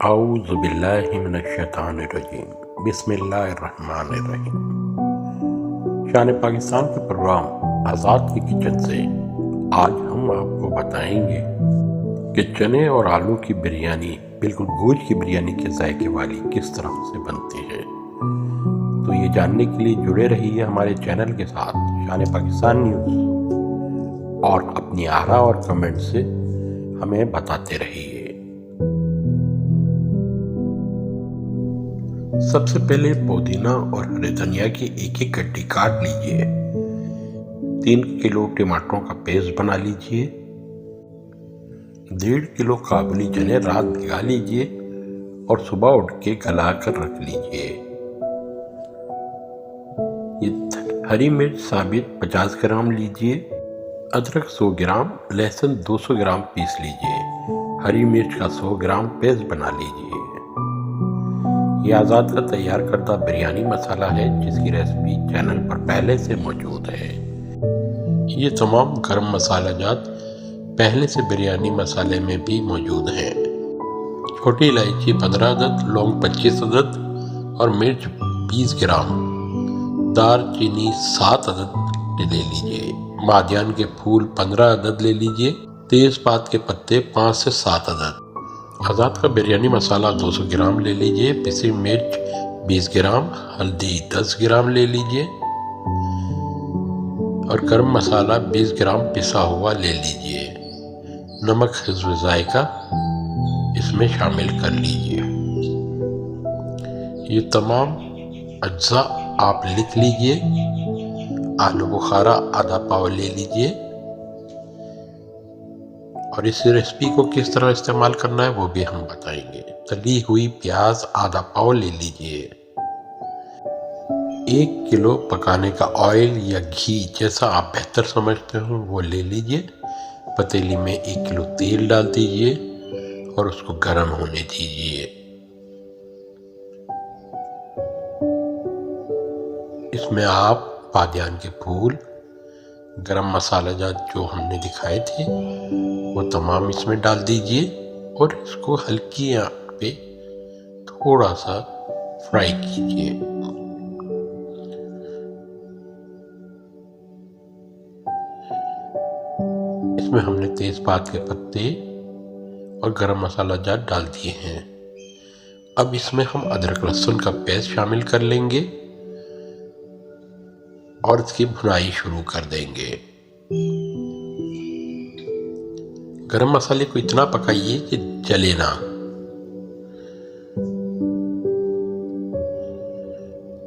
औज़ु बिल्लाहि मिनश्शैतानिर्रजीम बिस्मिल्लाहिर्रहमानिर्रहीम। शान पाकिस्तान के प्रोग्राम आज़ाद की किचन से आज हम आपको बताएंगे कि चने और आलू की बिरयानी बिल्कुल गोश्त की बिरयानी के जायके वाली किस तरह से बनती है। तो ये जानने के लिए जुड़े रहिए हमारे चैनल के साथ शान पाकिस्तान न्यूज़ और अपनी आरा और कमेंट से हमें बताते रहिए। सबसे पहले पुदीना और हरे धनिया की एक एक गड्डी काट लीजिए। 3 किलो टमाटरों का पेस्ट बना लीजिए। 1.5 किलो काबुली चने रात भिगा लीजिए और सुबह उठ के गला कर रख लीजिए। ये हरी मिर्च साबित 50 ग्राम लीजिए। अदरक 100 ग्राम, लहसुन 200 ग्राम पीस लीजिए। हरी मिर्च का 100 ग्राम पेस्ट बना लीजिए। ये आज़ाद का तैयार करता बिरयानी मसाला है जिसकी रेसिपी चैनल पर पहले से मौजूद है। ये तमाम गरम मसाला जात पहले से बिरयानी मसाले में भी मौजूद हैं। छोटी इलायची 15 अदद, लौंग 25 अदद और मिर्च 20 ग्राम, दालचीनी 7 अदद ले लीजिए। मादियान के फूल 15 अदद ले लीजिए। तेज़पात के पत्ते 5 से 7 अदद। आज़ाद का बिरयानी मसाला 200 ग्राम ले लीजिए। पिसी मिर्च 20 ग्राम, हल्दी 10 ग्राम ले लीजिए और गरम मसाला 20 ग्राम पिसा हुआ ले लीजिए। नमक हिस्ब जायका इसमें शामिल कर लीजिए। ये तमाम अज्जा आप लिख लीजिए। आलू बुखारा आधा पाव ले लीजिए और इस रेसिपी को किस तरह इस्तेमाल करना है वो भी हम बताएंगे। तली हुई प्याज आधा पाव ले लीजिए। 1 किलो पकाने का ऑयल या घी जैसा आप बेहतर समझते हो वो ले लीजिए। पतीली में 1 किलो तेल डाल दीजिए और उसको गर्म होने दीजिए। इसमें आप बादियान के फूल, गरम मसाला जात जो हमने दिखाए थे वो तमाम इसमें डाल दीजिए और इसको हल्की आंच पे थोड़ा सा फ्राई कीजिए। इसमें हमने तेजपात के पत्ते और गरम मसाला जात डाल दिए हैं। अब इसमें हम अदरक लहसुन का पेस्ट शामिल कर लेंगे और इसकी भुनाई शुरू कर देंगे। गरम मसाले को इतना पकाइए कि जले ना।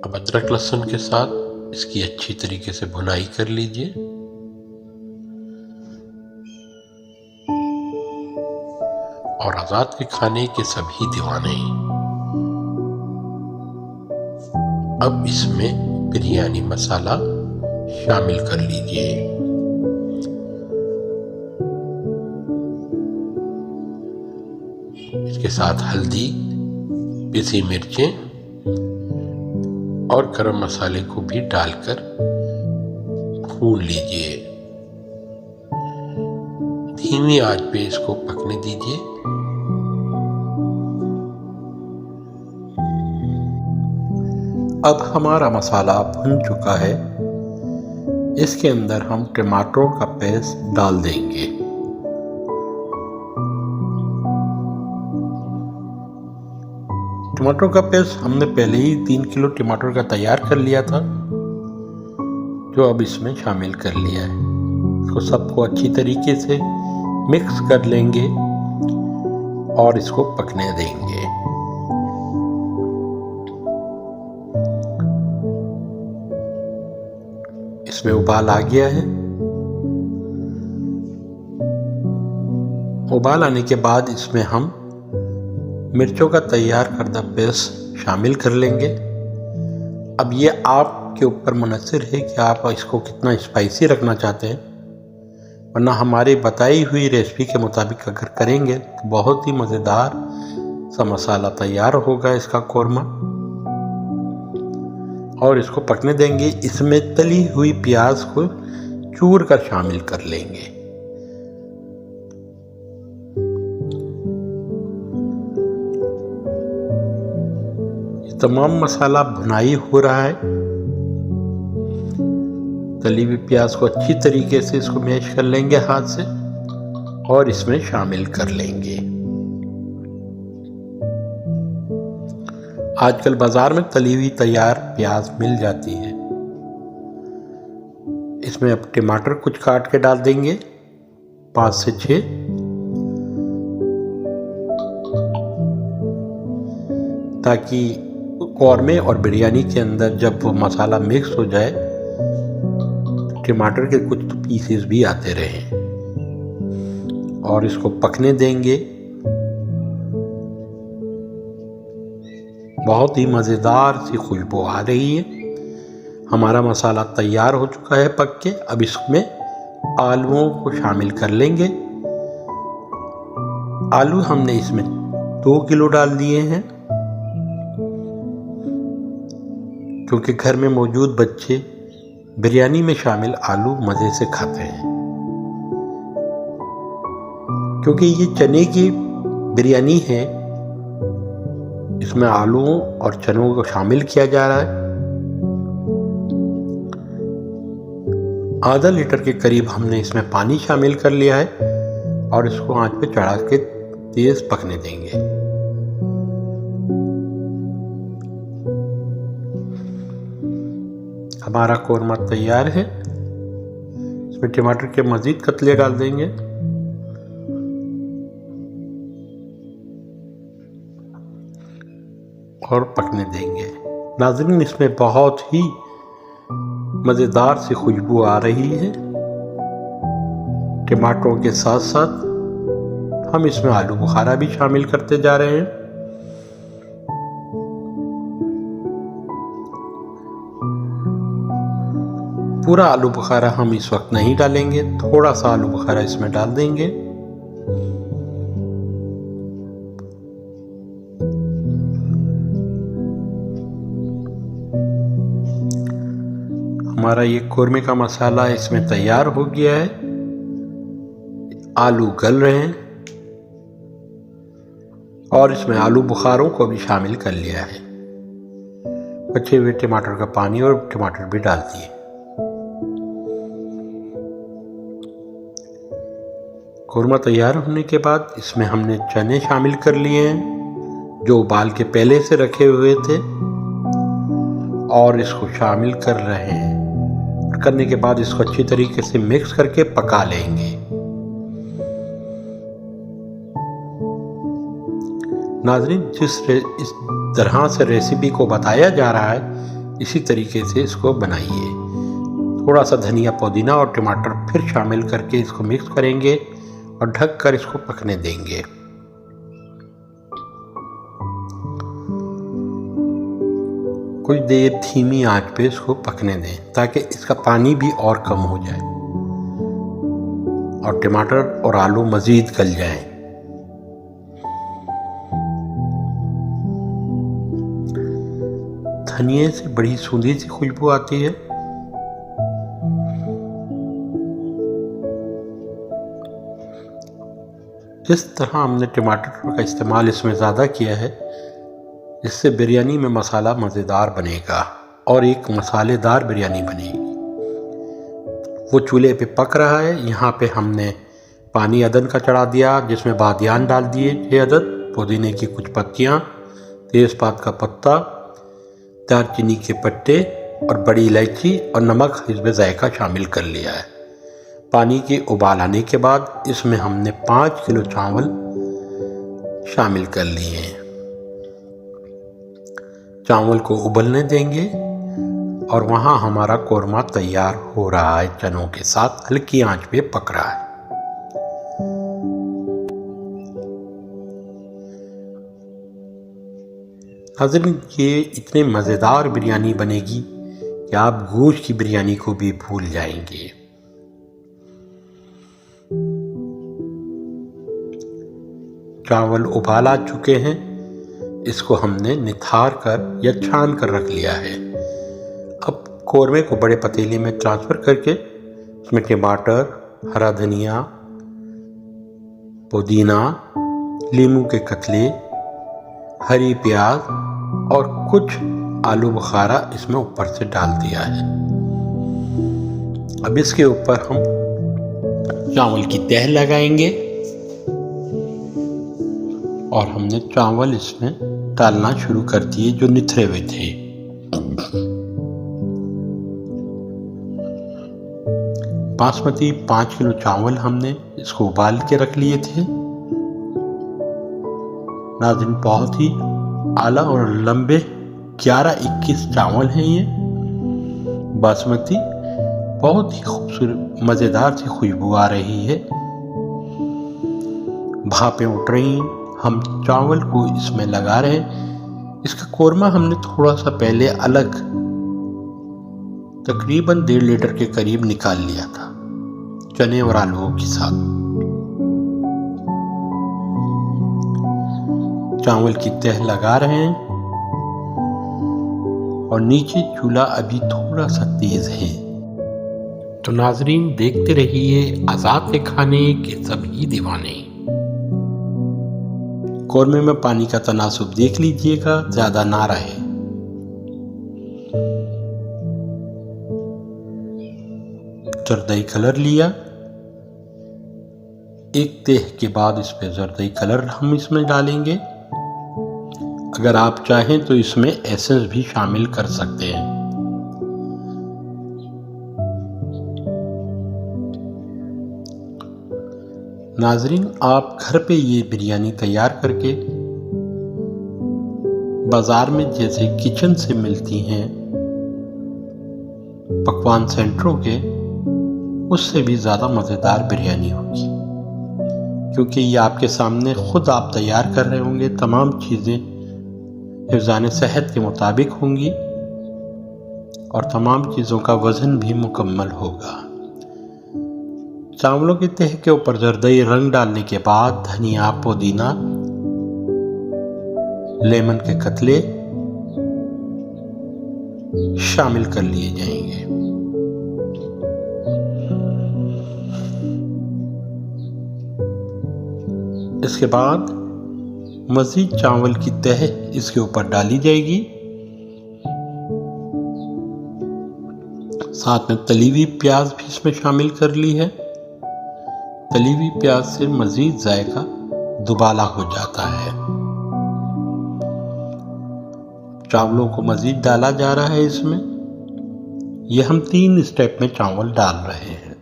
अब अदरक लहसुन के साथ इसकी अच्छी तरीके से भुनाई कर लीजिए। और आज़ाद के खाने के सभी दीवाने अब इसमें बिरयानी मसाला शामिल कर लीजिए। इसके साथ हल्दी, पिसी मिर्चें और गरम मसाले को भी डालकर भून लीजिए। धीमी आंच पे इसको पकने दीजिए। अब हमारा मसाला भुन चुका है। इसके अंदर हम टमाटरों का पेस्ट डाल देंगे। टमाटर का पेस्ट हमने पहले ही 3 किलो टमाटर का तैयार कर लिया था जो अब इसमें शामिल कर लिया है। इसको सबको अच्छी तरीके से मिक्स कर लेंगे और इसको पकने देंगे। इसमें उबाल आ गया है। उबाल आने के बाद इसमें हम मिर्चों का तैयार करदा पेस्ट शामिल कर लेंगे। अब ये आपके ऊपर मुनहसर है कि आप इसको कितना स्पाइसी रखना चाहते हैं, वरना हमारी बताई हुई रेसिपी के मुताबिक अगर करेंगे तो बहुत ही मज़ेदार सा मसाला तैयार होगा इसका कोरमा। और इसको पकने देंगे। इसमें तली हुई प्याज को चूर कर शामिल कर लेंगे। तमाम मसाला भुनाई हो रहा है। तली हुई प्याज को अच्छी तरीके से इसको मैश कर लेंगे हाथ से और इसमें शामिल कर लेंगे। आजकल बाजार में तली हुई तैयार प्याज मिल जाती है। इसमें अब टमाटर कुछ काट के डाल देंगे, 5 से 6। ताकि कौरमे और बिरयानी के अंदर जब वो मसाला मिक्स हो जाए टमाटर के कुछ तो पीसेस भी आते रहें। और इसको पकने देंगे। बहुत ही मज़ेदार सी खुशबू आ रही है। हमारा मसाला तैयार हो चुका है पक के। अब इसमें आलूओं को शामिल कर लेंगे। आलू हमने इसमें 2 किलो डाल दिए हैं, क्योंकि घर में मौजूद बच्चे बिरयानी में शामिल आलू मज़े से खाते हैं। क्योंकि ये चने की बिरयानी है, इसमें आलूओं और चनों को शामिल किया जा रहा है। आधा लीटर के करीब हमने इसमें पानी शामिल कर लिया है और इसको आंच पे चढ़ा के तेज पकने देंगे। हमारा कोरमा तैयार है। इसमें टमाटर के मजीद कतले डाल देंगे। और पकने देंगे। नाज़रीन, इसमें बहुत ही मज़ेदार सी खुशबू आ रही है। टमाटरों के साथ साथ हम इसमें आलू बुखारा भी शामिल करते जा रहे हैं। पूरा आलू बुखारा हम इस वक्त नहीं डालेंगे, थोड़ा सा आलू बुखारा इसमें डाल देंगे। हमारा ये कोरमे का मसाला इसमें तैयार हो गया है। आलू गल रहे हैं और इसमें आलू बुखारों को भी शामिल कर लिया है। बचे हुए टमाटर का पानी और टमाटर भी डाल दिए। कोरमा तैयार होने के बाद इसमें हमने चने शामिल कर लिए हैं, जो उबाल के पहले से रखे हुए थे, और इसको शामिल कर रहे हैं। और करने के बाद इसको अच्छी तरीके से मिक्स करके पका लेंगे। नाज़रीन, इस तरह से रेसिपी को बताया जा रहा है, इसी तरीके से इसको बनाइए। थोड़ा सा धनिया, पुदीना और टमाटर फिर शामिल करके इसको मिक्स करेंगे और ढककर इसको पकने देंगे। कुछ देर धीमी आंच पे इसको पकने दें ताकि इसका पानी भी और कम हो जाए और टमाटर और आलू मज़ीद गल जाएं। धनिये से बड़ी सूंधी सी खुशबू आती है। जिस तरह हमने टमाटर का इस्तेमाल इसमें ज़्यादा किया है, इससे बिरयानी में मसाला मज़ेदार बनेगा और एक मसालेदार बिरयानी बनेगी। वो चूल्हे पे पक रहा है। यहाँ पे हमने पानी अदन का चढ़ा दिया, जिसमें बादियान डाल दिए 6 अदद, पुदीने की कुछ पत्तियाँ, तेज़पात का पत्ता, दालचीनी के पत्ते और बड़ी इलायची और नमक हिस्ब ज़ायक़ा शामिल कर लिया है। पानी के उबाल आने के बाद इसमें हमने 5 किलो चावल शामिल कर लिए हैं। चावल को उबलने देंगे और वहाँ हमारा कोरमा तैयार हो रहा है। चनों के साथ हल्की आंच पे पक रहा है। नाज़रीन, ये इतने मज़ेदार बिरयानी बनेगी कि आप गोश्त की बिरयानी को भी भूल जाएंगे। चावल उबाल आ चुके हैं। इसको हमने निथार कर या छान कर रख लिया है। अब कोरमे को बड़े पतीले में ट्रांसफ़र करके इसमें टमाटर, हरा धनिया, पुदीना, नींबू के कतले, हरी प्याज और कुछ आलू बुखारा इसमें ऊपर से डाल दिया है। अब इसके ऊपर हम चावल की तह लगाएंगे और हमने चावल इसमें डालना शुरू कर दिए जो निथरे हुए थे। बासमती 5 किलो चावल हमने इसको उबाल के रख लिए थे। नाज़रीन, बहुत ही आला और लंबे 11-21 चावल हैं ये बासमती। बहुत ही खूबसूरत मज़ेदार सी खुशबू आ रही है, भापें उठ रही हैं। हम चावल को इसमें लगा रहे हैं। इसका कोरमा हमने थोड़ा सा पहले अलग तकरीबन 1.5 लीटर के करीब निकाल लिया था चने और आलूओं के साथ। चावल की तह लगा रहे हैं और नीचे चूल्हा अभी थोड़ा सा तेज है। तो नाजरीन, देखते रहिए आजाद के खाने के सभी दीवाने। कोरमे में पानी का तनासुब देख लीजिएगा, ज्यादा ना रहे। जरदई कलर लिया, एक तह के बाद इस पे जरदई कलर हम इसमें डालेंगे। अगर आप चाहें तो इसमें एसेंस भी शामिल कर सकते हैं। नाजरीन, आप घर पे ये बिरयानी तैयार करके बाजार में जैसे किचन से मिलती हैं पकवान सेंटरों के, उससे भी ज़्यादा मज़ेदार बिरयानी होगी, क्योंकि ये आपके सामने खुद आप तैयार कर रहे होंगे। तमाम चीज़ें हिफ़्ज़ान सेहत के मुताबिक होंगी और तमाम चीज़ों का वज़न भी मुकम्मल होगा। चावलों की तह के ऊपर जरदई रंग डालने के बाद धनिया, पुदीना, लेमन के कतले शामिल कर लिए जाएंगे। इसके बाद मज़ीद चावल की तह इसके ऊपर डाली जाएगी। साथ में तली हुई प्याज भी इसमें शामिल कर ली है। तली हुई प्याज से मज़ीद जायका दुबाला हो जाता है। चावलों को मज़ीद डाला जा रहा है इसमें। यह हम 3 स्टेप में चावल डाल रहे हैं।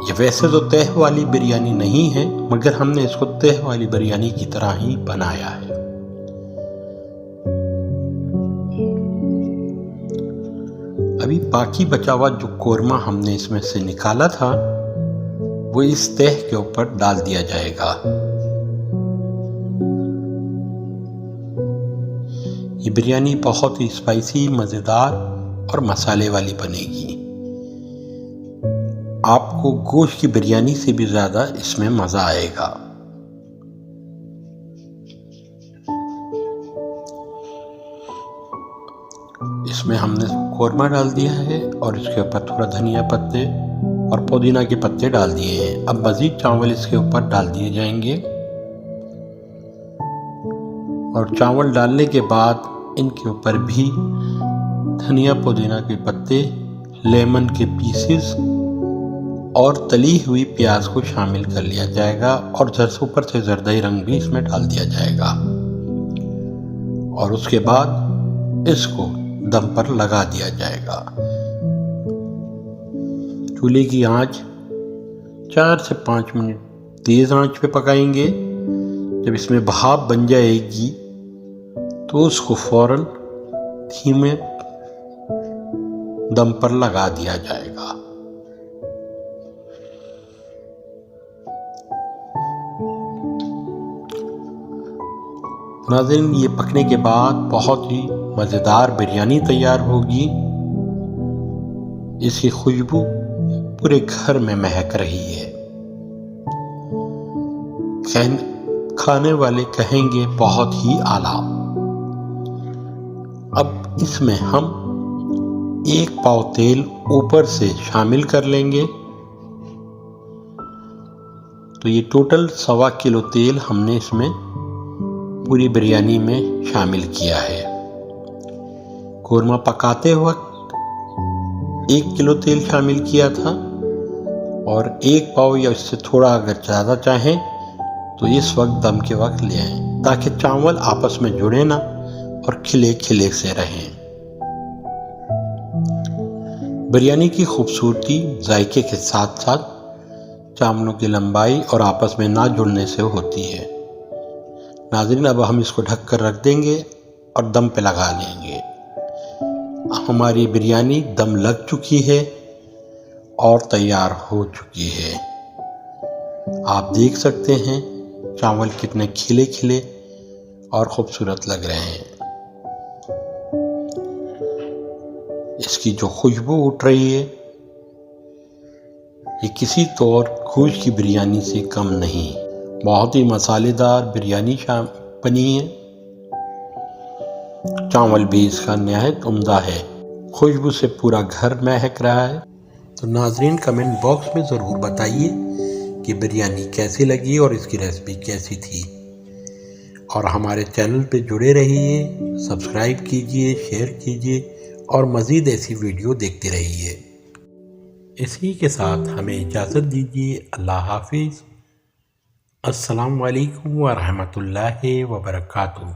ये वैसे तो तह वाली बिरयानी नहीं है, मगर हमने इसको तह वाली बिरयानी की तरह ही बनाया है। अभी बाकी बचा हुआ जो कोरमा हमने इसमें से निकाला था वो इस तह के ऊपर डाल दिया जाएगा। ये बिरयानी बहुत ही स्पाइसी, मज़ेदार और मसाले वाली बनेगी। आपको गोश्त की बिरयानी से भी ज़्यादा इसमें मज़ा आएगा। इसमें हमने कोरमा डाल दिया है और इसके ऊपर थोड़ा धनिया पत्ते और पुदीना के पत्ते डाल दिए हैं। अब मज़ीद चावल इसके ऊपर डाल दिए जाएंगे और चावल डालने के बाद इनके ऊपर भी धनिया, पुदीना के पत्ते, लेमन के पीसेस और तली हुई प्याज को शामिल कर लिया जाएगा और ऊपर से जरदई रंग भी इसमें डाल दिया जाएगा और उसके बाद इसको दम पर लगा दिया जाएगा। चूल्हे की आंच 4 से 5 मिनट तेज आंच पे पकाएंगे। जब इसमें भाप बन जाएगी तो उसको फौरन धीमे दम पर लगा दिया जाएगा। नाज़रीन, ये पकने के बाद बहुत ही मज़ेदार बिरयानी तैयार होगी। इसकी खुशबू पूरे घर में महक रही है। खाने वाले कहेंगे बहुत ही आला। अब इसमें हम 1 पाव तेल ऊपर से शामिल कर लेंगे तो ये टोटल 1.25 किलो तेल हमने इसमें पूरी बिरयानी में शामिल किया है। कोरमा पकाते वक्त 1 किलो तेल शामिल किया था और 1 पाव या इससे थोड़ा अगर ज़्यादा चाहें तो इस वक्त दम के वक्त ले आएं, ताकि चावल आपस में जुड़े ना और खिले खिले से रहें। बिरयानी की खूबसूरती जायके के साथ साथ चावलों की लंबाई और आपस में ना जुड़ने से होती है। नाज़रीन, अब हम इसको ढक कर रख देंगे और दम पे लगा लेंगे। हमारी बिरयानी दम लग चुकी है और तैयार हो चुकी है। आप देख सकते हैं चावल कितने खिले खिले और खूबसूरत लग रहे हैं। इसकी जो खुशबू उठ रही है ये किसी तौर गोश्त की बिरयानी से कम नहीं। बहुत ही मसालेदार बिरयानी बनी है। चावल भी इसका निहायत उम्दा है। खुशबू से पूरा घर महक रहा है। तो नाजरीन, कमेंट बॉक्स में ज़रूर बताइए कि बिरयानी कैसी लगी और इसकी रेसिपी कैसी थी। और हमारे चैनल पे जुड़े रहिए, सब्सक्राइब कीजिए, शेयर कीजिए और मज़ीद ऐसी वीडियो देखते रहिए। इसी के साथ हमें इजाज़त दीजिए। अल्लाह हाफिज़। अस्सलामु अलैकुम व रहमतुल्लाहि व बरकातुहू।